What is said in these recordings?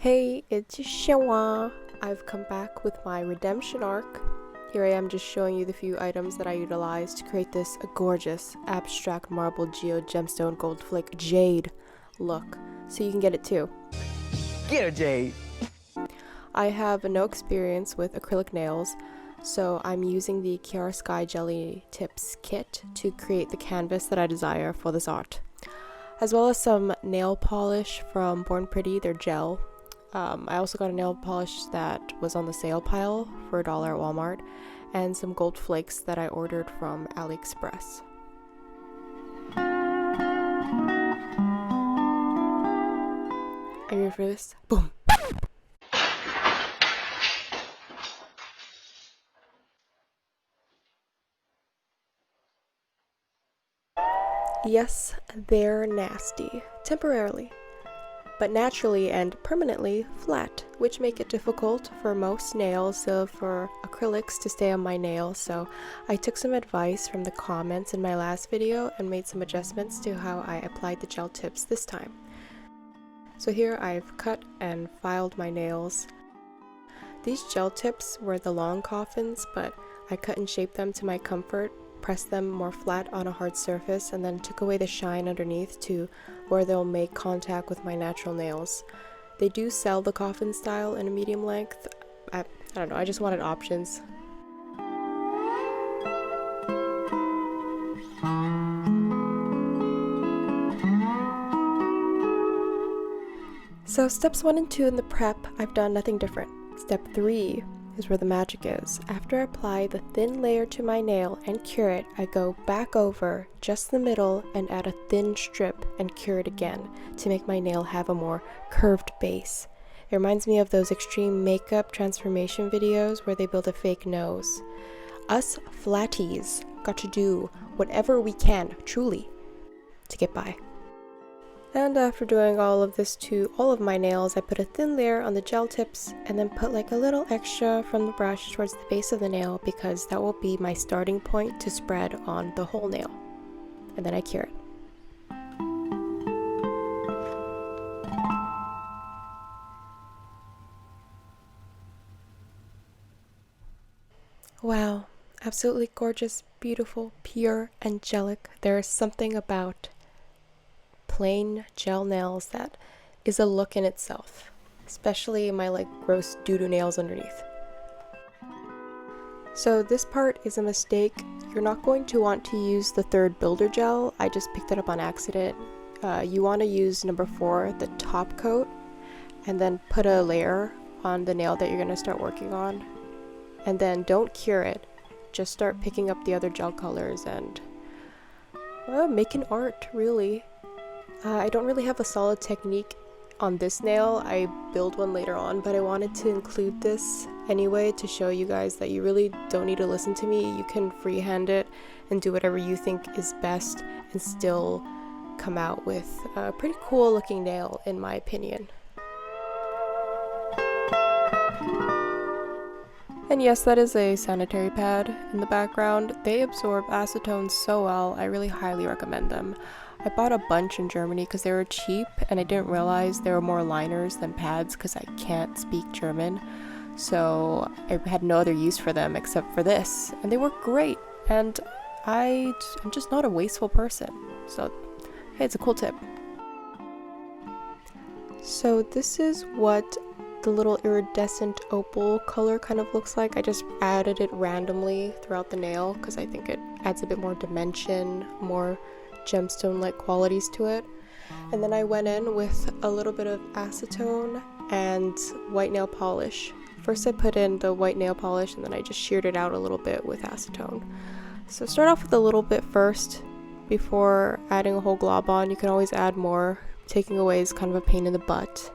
Hey, it's Shawa. I've come back with my redemption arc. Here I am just showing you the few items that I utilized to create this gorgeous abstract marble geo gemstone gold flick jade look, so you can get it too. Get her, Jade! I have no experience with acrylic nails, so I'm using the Kiara Sky Jelly Tips kit to create the canvas that I desire for this art, as well as some nail polish from Born Pretty, their gel. I also got a nail polish that was on the sale pile for $1 at Walmart, and some gold flakes that I ordered from AliExpress. Are you ready for this? Boom! Yes, they're nasty, temporarily, but naturally and permanently flat, which make it difficult for most nails, for acrylics to stay on my nails. So I took some advice from the comments in my last video and made some adjustments to how I applied the gel tips this time. So here I've cut and filed my nails. These gel tips were the long coffins, but I cut and shaped them to my comfort, pressed them more flat on a hard surface, and then took away the shine underneath to where they'll make contact with my natural nails. They do sell the coffin style in a medium length. I don't know, I just wanted options. So steps 1 and 2 in the prep, I've done nothing different. Step 3 is where the magic is. After I apply the thin layer to my nail and cure it, I go back over just the middle and add a thin strip and cure it again to make my nail have a more curved base. It reminds me of those extreme makeup transformation videos where they build a fake nose. Us flatties got to do whatever we can, truly, to get by. And after doing all of this to all of my nails, I put a thin layer on the gel tips and then put like a little extra from the brush towards the base of the nail, because that will be my starting point to spread on the whole nail. And then I cure it. Wow, absolutely gorgeous, beautiful, pure, angelic. There is something about plain gel nails that is a look in itself, especially my like gross doo-doo nails underneath. So this part is a mistake. You're not going to want to use the third builder gel. I just picked it up on accident. You want to use number 4, the top coat, and then put a layer on the nail that you're going to start working on, and then don't cure it. Just start picking up the other gel colors and make an art, really. I don't really have a solid technique on this nail. I build one later on, but I wanted to include this anyway to show you guys that you really don't need to listen to me. You can freehand it and do whatever you think is best and still come out with a pretty cool looking nail, in my opinion. And yes, that is a sanitary pad in the background. They absorb acetone so well. I really highly recommend them. I bought a bunch in Germany because they were cheap, and I didn't realize there were more liners than pads because I can't speak German. So I had no other use for them except for this, and they work great. And I'm just not a wasteful person. So hey, it's a cool tip. So this is what the little iridescent opal color kind of looks like. I just added it randomly throughout the nail because I think it adds a bit more dimension, more gemstone-like qualities to it. And then I went in with a little bit of acetone and white nail polish. First I put in the white nail polish and then I just sheared it out a little bit with acetone. So start off with a little bit first before adding a whole glob on. You can always add more. Taking away is kind of a pain in the butt.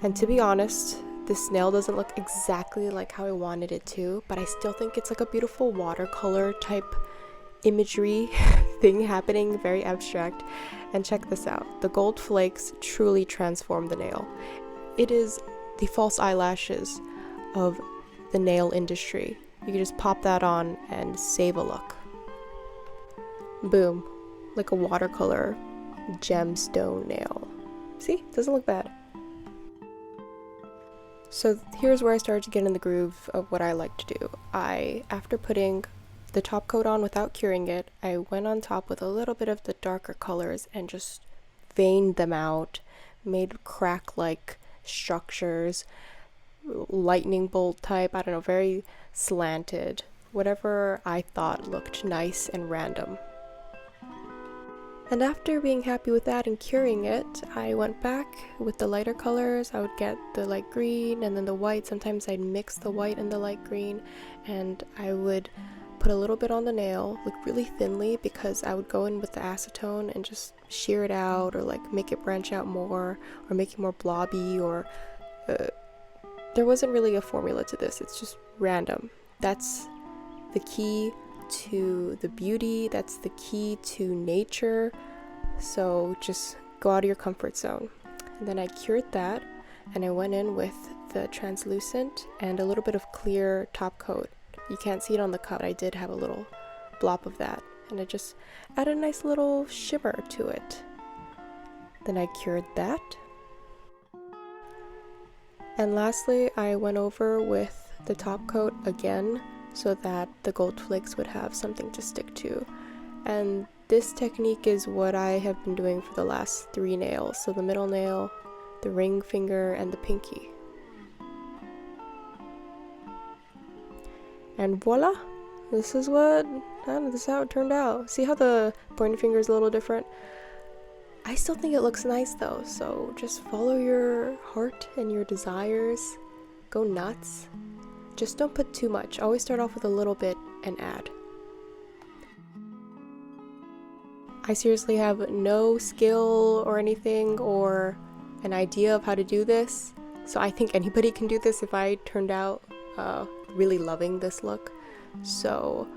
And to be honest, this nail doesn't look exactly like how I wanted it to, but I still think it's like a beautiful watercolor type imagery thing happening, very abstract. And check this out, the gold flakes truly transform the nail. It is the false eyelashes of the nail industry. You can just pop that on and save a look. Boom, like a watercolor gemstone nail. See, doesn't look bad. So here's where I started to get in the groove of what I like to do. After putting the top coat on without curing it, I went on top with a little bit of the darker colors and just veined them out, made crack-like structures, lightning bolt type, I don't know, very slanted, whatever I thought looked nice and random. And after being happy with that and curing it, I went back with the lighter colors. I would get the light green and then the white. Sometimes I'd mix the white and the light green, and I would put a little bit on the nail, like really thinly, because I would go in with the acetone and just shear it out, or like make it branch out more, or make it more blobby, or there wasn't really a formula to this. It's just random. That's the key to the beauty, that's the key to nature. So just go out of your comfort zone. And then I cured that, and I went in with the translucent and a little bit of clear top coat. You can't see it on the cup, but I did have a little blob of that, and it just added a nice little shimmer to it. Then I cured that. And lastly, I went over with the top coat again, so that the gold flakes would have something to stick to. And this technique is what I have been doing for the last 3 nails. So the middle nail, the ring finger, and the pinky. And voila! This is how it turned out. See how the pointer finger is a little different? I still think it looks nice though, so just follow your heart and your desires. Go nuts. Just don't put too much. Always start off with a little bit and add. I seriously have no skill or anything or an idea of how to do this, so I think anybody can do this if I turned out really loving this look. So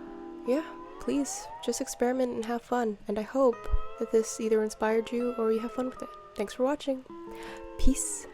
yeah, please just experiment and have fun, and I hope that this either inspired you or you have fun with it. Thanks for watching. Peace.